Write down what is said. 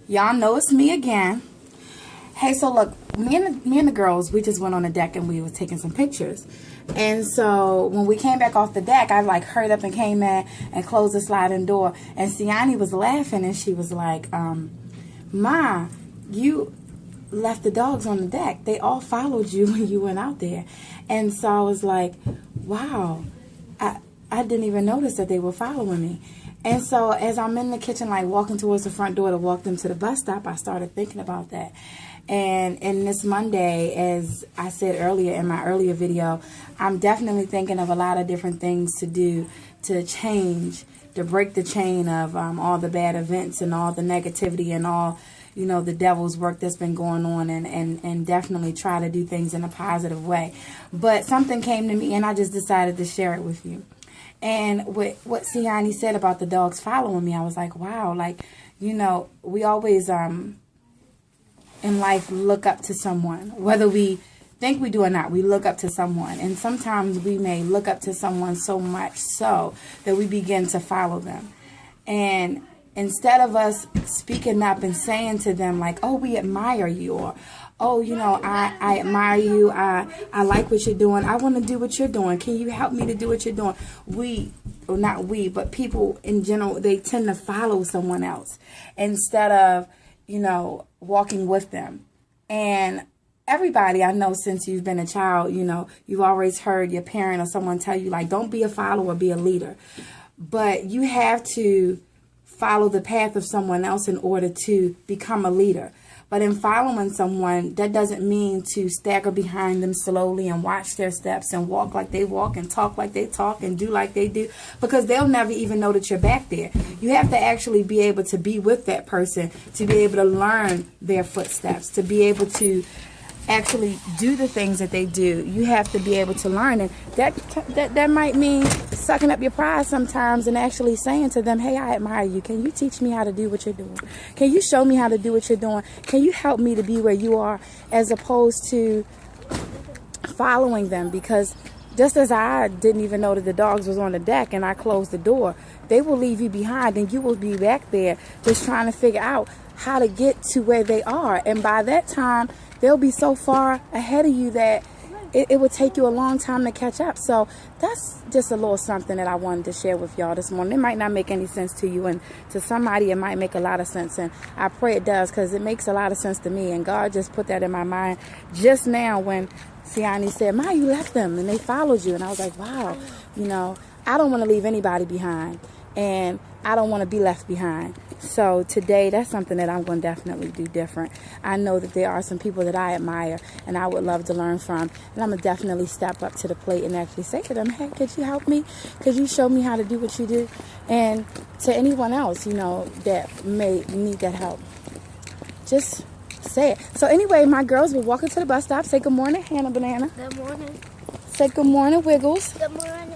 Y'all know it's me again. Hey, so look, me and the girls, we just went on the deck and we were taking some pictures. And so when we came back off the deck, I like hurried up and came in and closed the sliding door. And Siani was laughing and she was like, Ma, you left the dogs on the deck. They all followed you when you went out there. And so I was like, wow, I didn't even notice that they were following me. And so as I'm in the kitchen, like walking towards the front door to walk them to the bus stop, I started thinking about that. And this Monday, as I said earlier in my earlier video, I'm definitely thinking of a lot of different things to do to change, to break the chain of all the bad events and all the negativity and all, you know, the devil's work that's been going on, and definitely try to do things in a positive way. But something came to me and I just decided to share it with you. And what Siani said about the dogs following me, I was like, wow, like, you know, we always in life look up to someone, whether we think we do or not. We look up to someone, and sometimes we may look up to someone so much so that we begin to follow them. And instead of us speaking up and saying to them like, oh, we admire you, or oh, you know, I admire you, I like what you're doing, I want to do what you're doing, can you help me to do what you're doing? Not we, but people in general, they tend to follow someone else instead of, you know, walking with them. And everybody, I know, since you've been a child, you know, you've always heard your parent or someone tell you, like, don't be a follower, be a leader. But you have to follow the path of someone else in order to become a leader. But in following someone, that doesn't mean to stagger behind them slowly and watch their steps and walk like they walk and talk like they talk and do like they do, because they'll never even know that you're back there. You have to actually be able to be with that person, to be able to learn their footsteps, to be able to actually do the things that they do. You have to be able to learn, and that might mean sucking up your pride sometimes and actually saying to them, hey, I admire you. Can you teach me how to do what you're doing? Can you show me how to do what you're doing? Can you help me to be where you are, as opposed to following them? Because just as I didn't even know that the dogs was on the deck and I closed the door, they will leave you behind and you will be back there just trying to figure out how to get to where they are. And by that time, they'll be so far ahead of you that it would take you a long time to catch up. So that's just a little something that I wanted to share with y'all this morning. It might not make any sense to you, and to somebody it might make a lot of sense, and I pray it does, because it makes a lot of sense to me. And God just put that in my mind just now when Siani said, Ma, you left them and they followed you. And I was like, wow, you know, I don't want to leave anybody behind, and I don't want to be left behind. So today, that's something that I'm going to definitely do different. I know that there are some people that I admire and I would love to learn from. And I'm going to definitely step up to the plate and actually say to them, hey, could you help me? Could you show me how to do what you do? And to anyone else, you know, that may need that help, just say it. So anyway, my girls will walk into the bus stop. Say good morning, Hannah Banana. Good morning. Say good morning, Wiggles. Good morning.